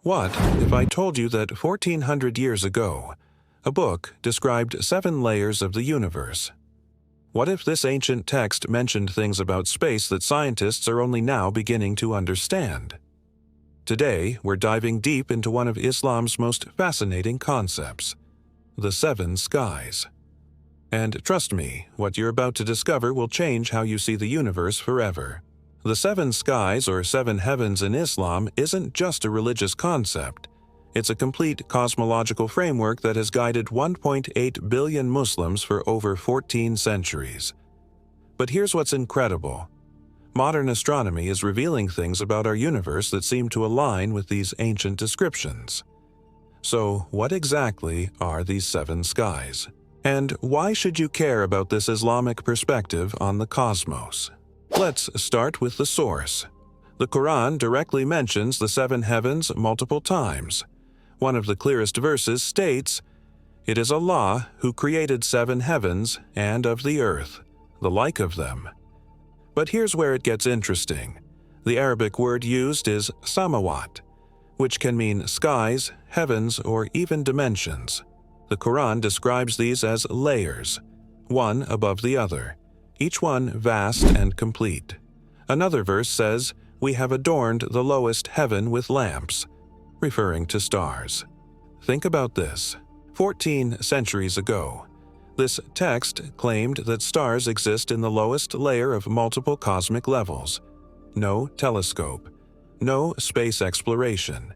What if I told you that 1400 years ago, a book described 7 layers of the universe? What if this ancient text mentioned things about space that scientists are only now beginning to understand? Today, we're diving deep into one of Islam's most fascinating concepts, the 7 skies. And trust me, what you're about to discover will change how you see the universe forever. The 7 skies, or 7 heavens in Islam, isn't just a religious concept. It's a complete cosmological framework that has guided 1.8 billion Muslims for over 14 centuries. But here's what's incredible. Modern astronomy is revealing things about our universe that seem to align with these ancient descriptions. So, what exactly are these 7 skies? And why should you care about this Islamic perspective on the cosmos? Let's start with the source. The Quran directly mentions the 7 heavens multiple times. One of the clearest verses states, "It is Allah who created 7 heavens and of the earth, the like of them." But here's where it gets interesting. The Arabic word used is samawat, which can mean skies, heavens, or even dimensions. The Quran describes these as layers, one above the other, each one vast and complete. Another verse says, "We have adorned the lowest heaven with lamps," referring to stars. Think about this. 14 centuries ago, this text claimed that stars exist in the lowest layer of multiple cosmic levels. No telescope, no space exploration.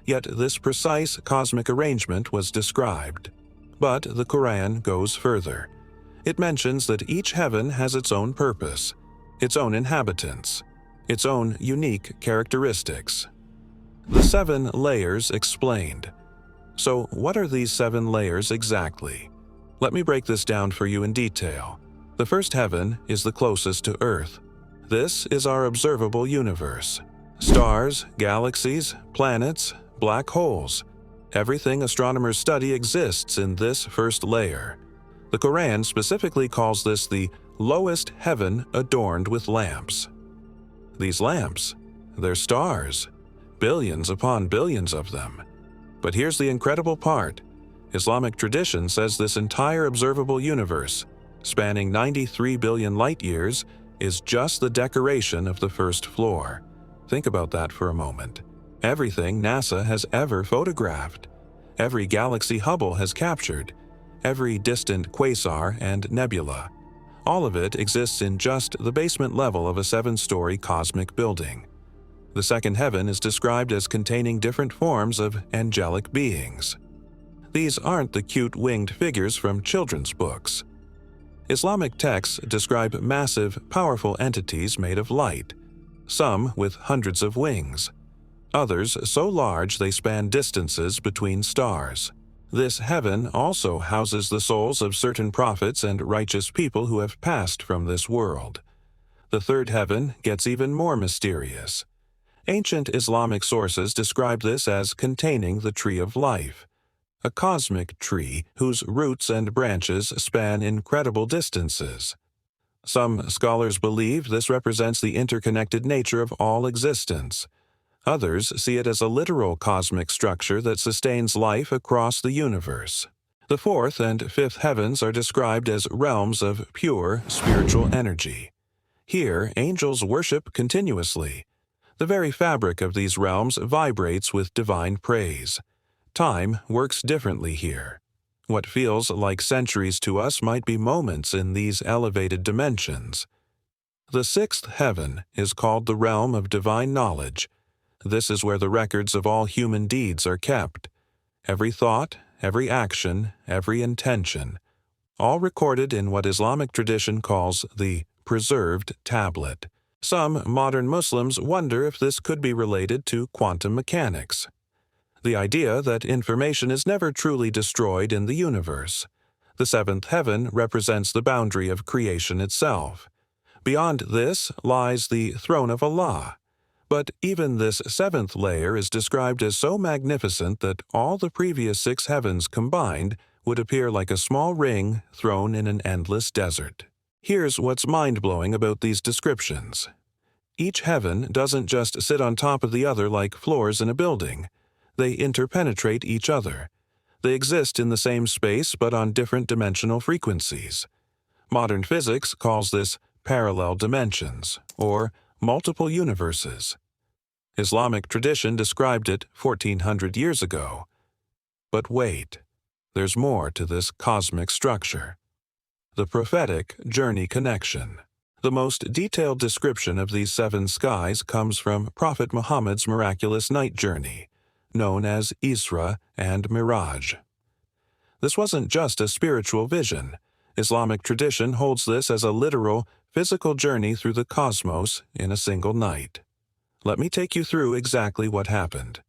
Yet this precise cosmic arrangement was described. But the Quran goes further. It mentions that each heaven has its own purpose, its own inhabitants, its own unique characteristics. The 7 layers explained. So what are these 7 layers exactly? Let me break this down for you in detail. The first heaven is the closest to Earth. This is our observable universe. Stars, galaxies, planets, black holes. Everything astronomers study exists in this first layer. The Quran specifically calls this the lowest heaven adorned with lamps. These lamps, they're stars, billions upon billions of them. But here's the incredible part. Islamic tradition says this entire observable universe, spanning 93 billion light-years, is just the decoration of the first floor. Think about that for a moment. Everything NASA has ever photographed, every galaxy Hubble has captured, every distant quasar and nebula, all of it exists in just the basement level of a 7-story cosmic building. The second heaven is described as containing different forms of angelic beings. These aren't the cute winged figures from children's books. Islamic texts describe massive, powerful entities made of light, some with hundreds of wings, others so large they span distances between stars. This heaven also houses the souls of certain prophets and righteous people who have passed from this world. The third heaven gets even more mysterious. Ancient Islamic sources describe this as containing the tree of life, a cosmic tree whose roots and branches span incredible distances. Some scholars believe this represents the interconnected nature of all existence. Others see it as a literal cosmic structure that sustains life across the universe. The fourth and fifth heavens are described as realms of pure spiritual energy. Here, angels worship continuously. The very fabric of these realms vibrates with divine praise. Time works differently here. What feels like centuries to us might be moments in these elevated dimensions. The sixth heaven is called the realm of divine knowledge. This is where the records of all human deeds are kept. Every thought, every action, every intention, all recorded in what Islamic tradition calls the preserved tablet. Some modern Muslims wonder if this could be related to quantum mechanics, the idea that information is never truly destroyed in the universe. The seventh heaven represents the boundary of creation itself. Beyond this lies the throne of Allah. But even this 7th layer is described as so magnificent that all the previous 6 heavens combined would appear like a small ring thrown in an endless desert. Here's what's mind-blowing about these descriptions. Each heaven doesn't just sit on top of the other like floors in a building. they interpenetrate each other. They exist in the same space but on different dimensional frequencies. Modern physics calls this parallel dimensions, or multiple universes. Islamic tradition described it 1400 years ago. But wait, there's more to this cosmic structure. The prophetic journey connection. The most detailed description of these seven skies comes from Prophet Muhammad's miraculous night journey, known as Isra and Miraj. This wasn't just a spiritual vision. Islamic tradition holds this as a literal, physical journey through the cosmos in a single night. Let me take you through exactly what happened.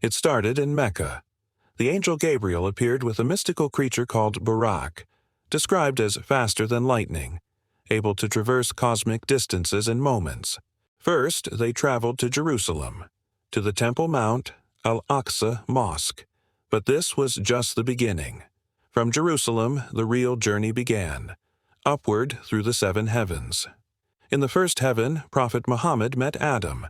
It started in Mecca. The angel Gabriel appeared with a mystical creature called Burak, described as faster than lightning, able to traverse cosmic distances in moments. First, they traveled to Jerusalem, to the Temple Mount, Al-Aqsa Mosque. But this was just the beginning. From Jerusalem, the real journey began, upward through the seven heavens. In the first heaven, Prophet Muhammad met Adam,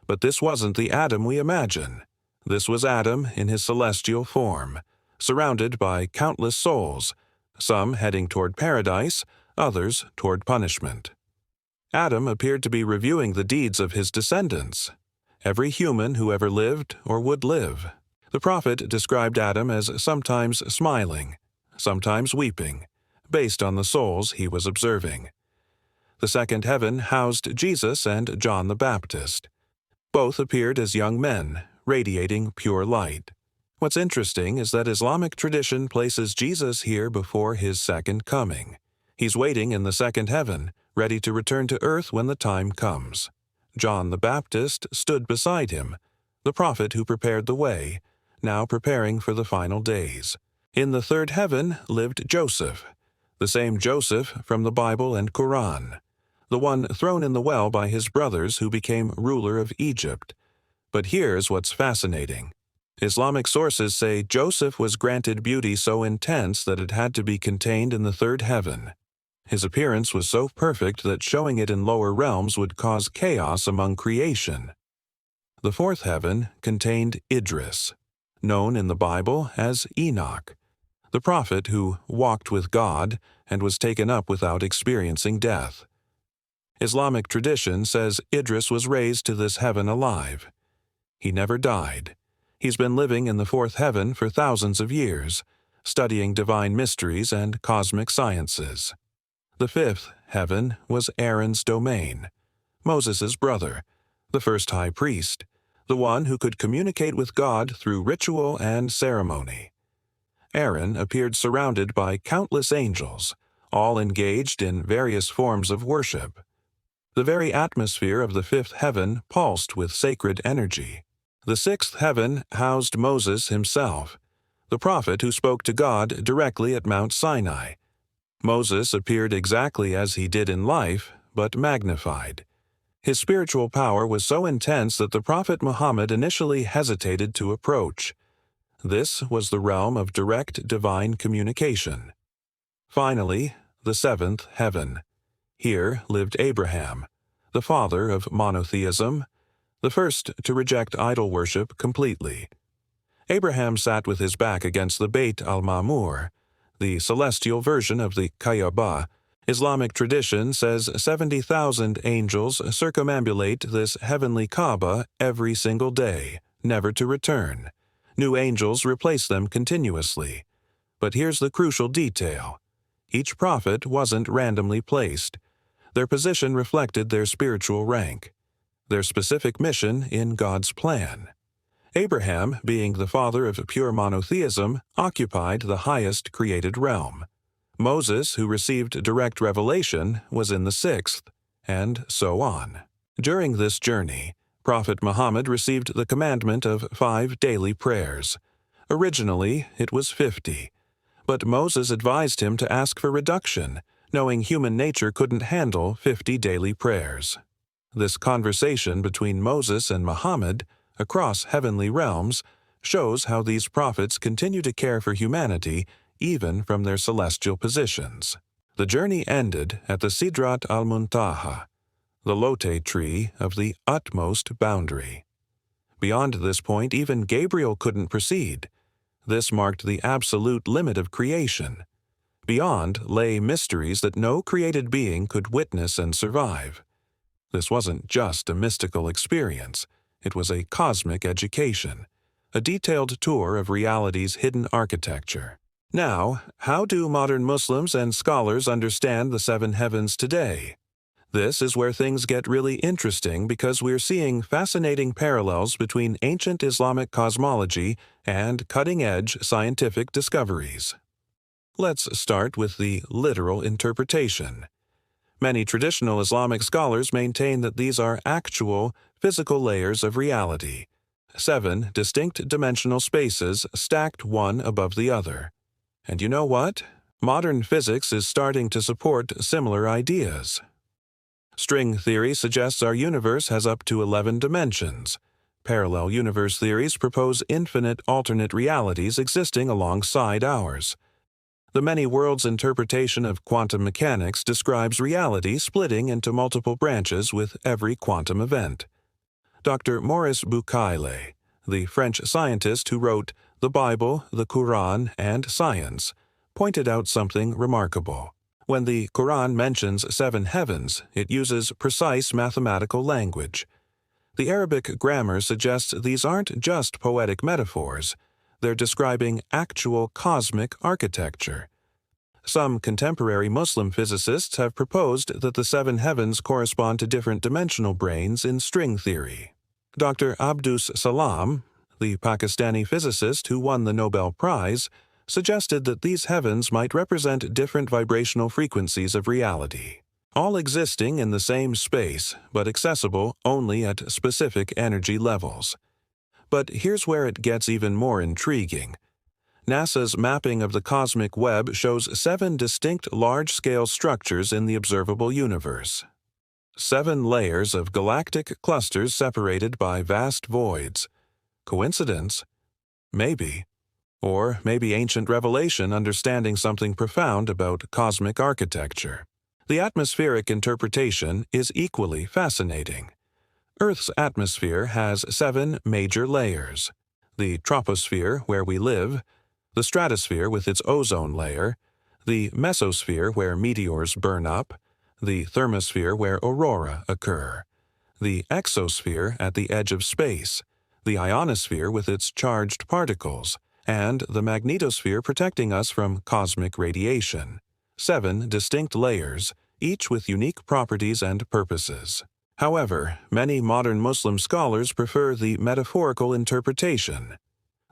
but this wasn't the Adam we imagine. This was Adam in his celestial form, surrounded by countless souls, some heading toward paradise, others toward punishment. Adam appeared to be reviewing the deeds of his descendants, every human who ever lived or would live. The prophet described Adam as sometimes smiling, sometimes weeping, based on the souls he was observing. The second heaven housed Jesus and John the Baptist. Both appeared as young men, radiating pure light. What's interesting is that Islamic tradition places Jesus here before his second coming. He's waiting in the second heaven, ready to return to earth when the time comes. John the Baptist stood beside him, the prophet who prepared the way, now preparing for the final days. In the third heaven lived Joseph, the same Joseph from the Bible and Quran, the one thrown in the well by his brothers who became ruler of Egypt. But here's what's fascinating. Islamic sources say Joseph was granted beauty so intense that it had to be contained in the third heaven. His appearance was so perfect that showing it in lower realms would cause chaos among creation. The fourth heaven contained Idris, known in the Bible as Enoch, the prophet who walked with God and was taken up without experiencing death. Islamic tradition says Idris was raised to this heaven alive. He never died. He's been living in the fourth heaven for thousands of years, studying divine mysteries and cosmic sciences. The fifth heaven was Aaron's domain, Moses' brother, the first high priest, the one who could communicate with God through ritual and ceremony. Aaron appeared surrounded by countless angels, all engaged in various forms of worship. The very atmosphere of the fifth heaven pulsed with sacred energy. The sixth heaven housed Moses himself, the prophet who spoke to God directly at Mount Sinai. Moses appeared exactly as he did in life, but magnified. His spiritual power was so intense that the Prophet Muhammad initially hesitated to approach. This was the realm of direct divine communication. Finally, the seventh heaven. Here lived Abraham, the father of monotheism, the first to reject idol worship completely. Abraham sat with his back against the Beit al-Ma'mur, the celestial version of the Kaaba. Islamic tradition says 70,000 angels circumambulate this heavenly Kaaba every single day, never to return. New angels replace them continuously. But here's the crucial detail. Each prophet wasn't randomly placed. Their position reflected their spiritual rank, their specific mission in God's plan. Abraham, being the father of pure monotheism, occupied the highest created realm. Moses, who received direct revelation, was in the sixth, and so on. During this journey, Prophet Muhammad received the commandment of 5 daily prayers. Originally, it was 50, but Moses advised him to ask for reduction, knowing human nature couldn't handle 50 daily prayers. This conversation between Moses and Muhammad, across heavenly realms, shows how these prophets continue to care for humanity even from their celestial positions. The journey ended at the Sidrat al-Muntaha, the Lote tree of the utmost boundary. Beyond this point, even Gabriel couldn't proceed. This marked the absolute limit of creation. Beyond lay mysteries that no created being could witness and survive. This wasn't just a mystical experience. It was a cosmic education, a detailed tour of reality's hidden architecture. Now, how do modern Muslims and scholars understand the seven heavens today? This is where things get really interesting because we're seeing fascinating parallels between ancient Islamic cosmology and cutting-edge scientific discoveries. Let's start with the literal interpretation. Many traditional Islamic scholars maintain that these are actual, physical layers of reality, 7 distinct dimensional spaces stacked one above the other. And you know what? Modern physics is starting to support similar ideas. String theory suggests our universe has up to 11 dimensions. Parallel universe theories propose infinite alternate realities existing alongside ours. The many worlds interpretation of quantum mechanics describes reality splitting into multiple branches with every quantum event. Dr. Maurice Bucaille, the French scientist who wrote The Bible, the Quran, and Science, pointed out something remarkable. When the Quran mentions 7 heavens, it uses precise mathematical language. The Arabic grammar suggests these aren't just poetic metaphors. They're describing actual cosmic architecture. Some contemporary Muslim physicists have proposed that the 7 heavens correspond to different dimensional branes in string theory. Dr. Abdus Salam, the Pakistani physicist who won the Nobel Prize, suggested that these heavens might represent different vibrational frequencies of reality, all existing in the same space but accessible only at specific energy levels. But here's where it gets even more intriguing. NASA's mapping of the cosmic web shows 7 distinct large-scale structures in the observable universe. 7 layers of galactic clusters separated by vast voids. Coincidence? Maybe. Or maybe ancient revelation understanding something profound about cosmic architecture. The atmospheric interpretation is equally fascinating. Earth's atmosphere has 7 major layers: the troposphere, where we live, the stratosphere with its ozone layer, the mesosphere, where meteors burn up, the thermosphere, where aurora occur, the exosphere at the edge of space, the ionosphere with its charged particles, and the magnetosphere protecting us from cosmic radiation. 7 distinct layers, each with unique properties and purposes. However, many modern Muslim scholars prefer the metaphorical interpretation.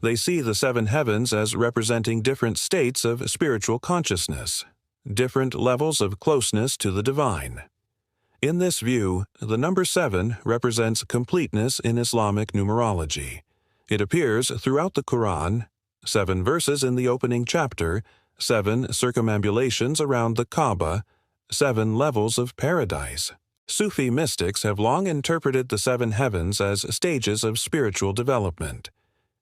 They see the 7 heavens as representing different states of spiritual consciousness, different levels of closeness to the divine. In this view, the number 7 represents completeness in Islamic numerology. It appears throughout the Quran, 7 verses in the opening chapter, 7 circumambulations around the Kaaba, 7 levels of paradise. Sufi mystics have long interpreted the 7 heavens as stages of spiritual development.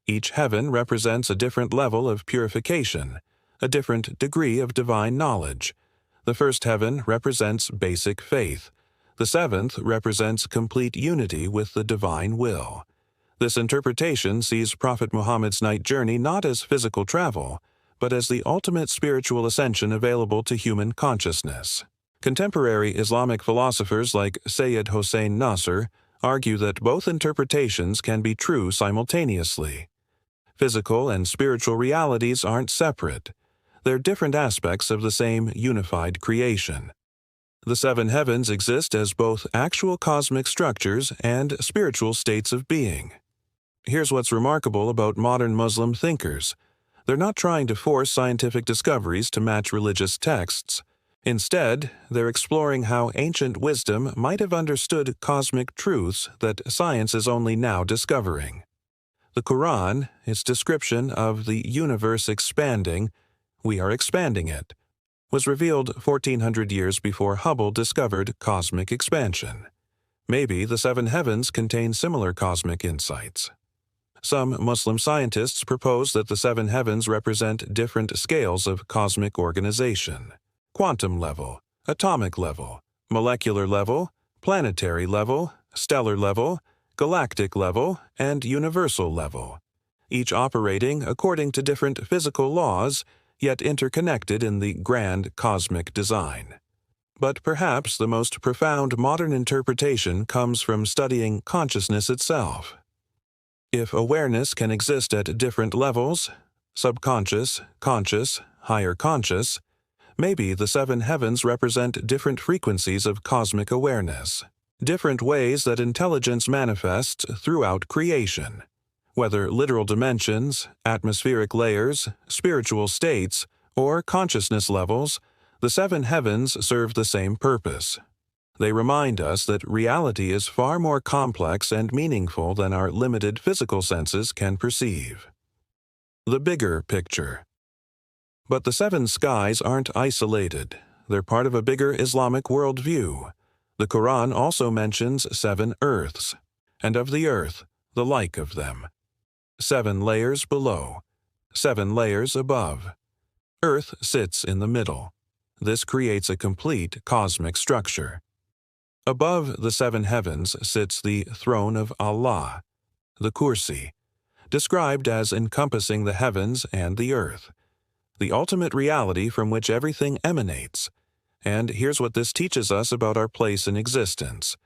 Each heaven represents a different level of purification, a different degree of divine knowledge. The first heaven represents basic faith. The 7th represents complete unity with the divine will. This interpretation sees Prophet Muhammad's night journey not as physical travel, but as the ultimate spiritual ascension available to human consciousness. Contemporary Islamic philosophers like Sayyid Hossein Nasr argue that both interpretations can be true simultaneously. Physical and spiritual realities aren't separate. They're different aspects of the same unified creation. The 7 heavens exist as both actual cosmic structures and spiritual states of being. Here's what's remarkable about modern Muslim thinkers. They're not trying to force scientific discoveries to match religious texts. Instead, they're exploring how ancient wisdom might have understood cosmic truths that science is only now discovering. The Quran, its description of the universe expanding, we are expanding it, was revealed 1400 years before Hubble discovered cosmic expansion. Maybe the 7 heavens contain similar cosmic insights. Some Muslim scientists propose that the 7 heavens represent different scales of cosmic organization: quantum level, atomic level, molecular level, planetary level, stellar level, galactic level, and universal level, each operating according to different physical laws, yet interconnected in the grand cosmic design. But perhaps the most profound modern interpretation comes from studying consciousness itself. If awareness can exist at different levels, subconscious, conscious, higher conscious, maybe the seven heavens represent different frequencies of cosmic awareness, different ways that intelligence manifests throughout creation. Whether literal dimensions, atmospheric layers, spiritual states, or consciousness levels, the seven heavens serve the same purpose. They remind us that reality is far more complex and meaningful than our limited physical senses can perceive. The bigger picture. But the seven skies aren't isolated. They're part of a bigger Islamic worldview. The Quran also mentions 7 earths, and of the earth, the like of them. 7 layers below, 7 layers above. Earth sits in the middle. This creates a complete cosmic structure. Above the 7 heavens sits the throne of Allah, the Kursi, described as encompassing the heavens and the earth, the ultimate reality from which everything emanates. And here's what this teaches us about our place in existence.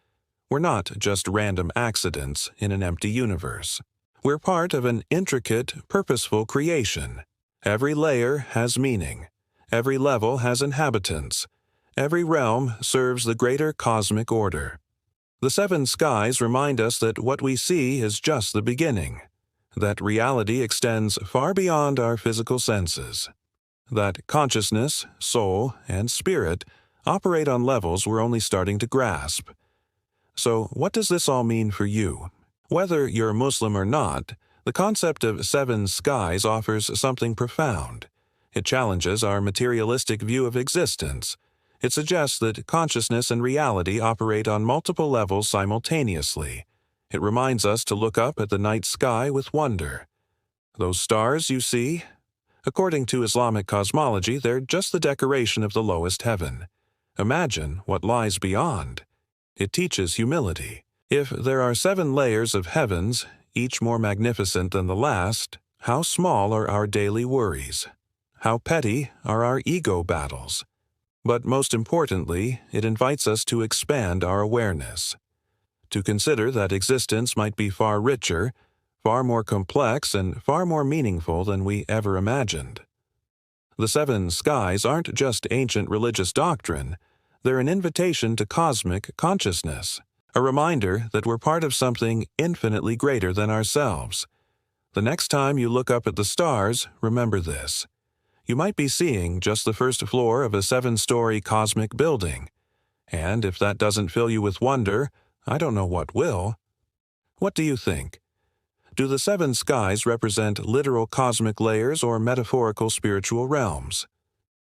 We're not just random accidents in an empty universe. We're part of an intricate, purposeful creation. Every layer has meaning. Every level has inhabitants. Every realm serves the greater cosmic order. The 7 skies remind us that what we see is just the beginning, that reality extends far beyond our physical senses, that consciousness, soul, and spirit operate on levels we're only starting to grasp. So, what does this all mean for you? Whether you're Muslim or not, the concept of 7 skies offers something profound. It challenges our materialistic view of existence. It suggests that consciousness and reality operate on multiple levels simultaneously. It reminds us to look up at the night sky with wonder. Those stars you see? According to Islamic cosmology, they're just the decoration of the lowest heaven. Imagine what lies beyond. It teaches humility. If there are 7 layers of heavens, each more magnificent than the last, how small are our daily worries? How petty are our ego battles? But most importantly, it invites us to expand our awareness, to consider that existence might be far richer, far more complex, and far more meaningful than we ever imagined. The 7 skies aren't just ancient religious doctrine. They're an invitation to cosmic consciousness, a reminder that we're part of something infinitely greater than ourselves. The next time you look up at the stars, remember this. You might be seeing just the first floor of a 7-story cosmic building. And if that doesn't fill you with wonder, I don't know what will. What do you think? Do the 7 skies represent literal cosmic layers or metaphorical spiritual realms?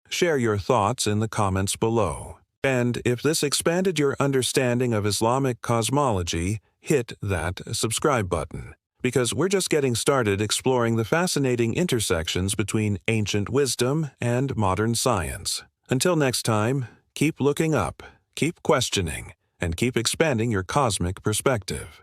Share your thoughts in the comments below. And if this expanded your understanding of Islamic cosmology, hit that subscribe button, because we're just getting started exploring the fascinating intersections between ancient wisdom and modern science. Until next time, keep looking up, keep questioning, and keep expanding your cosmic perspective.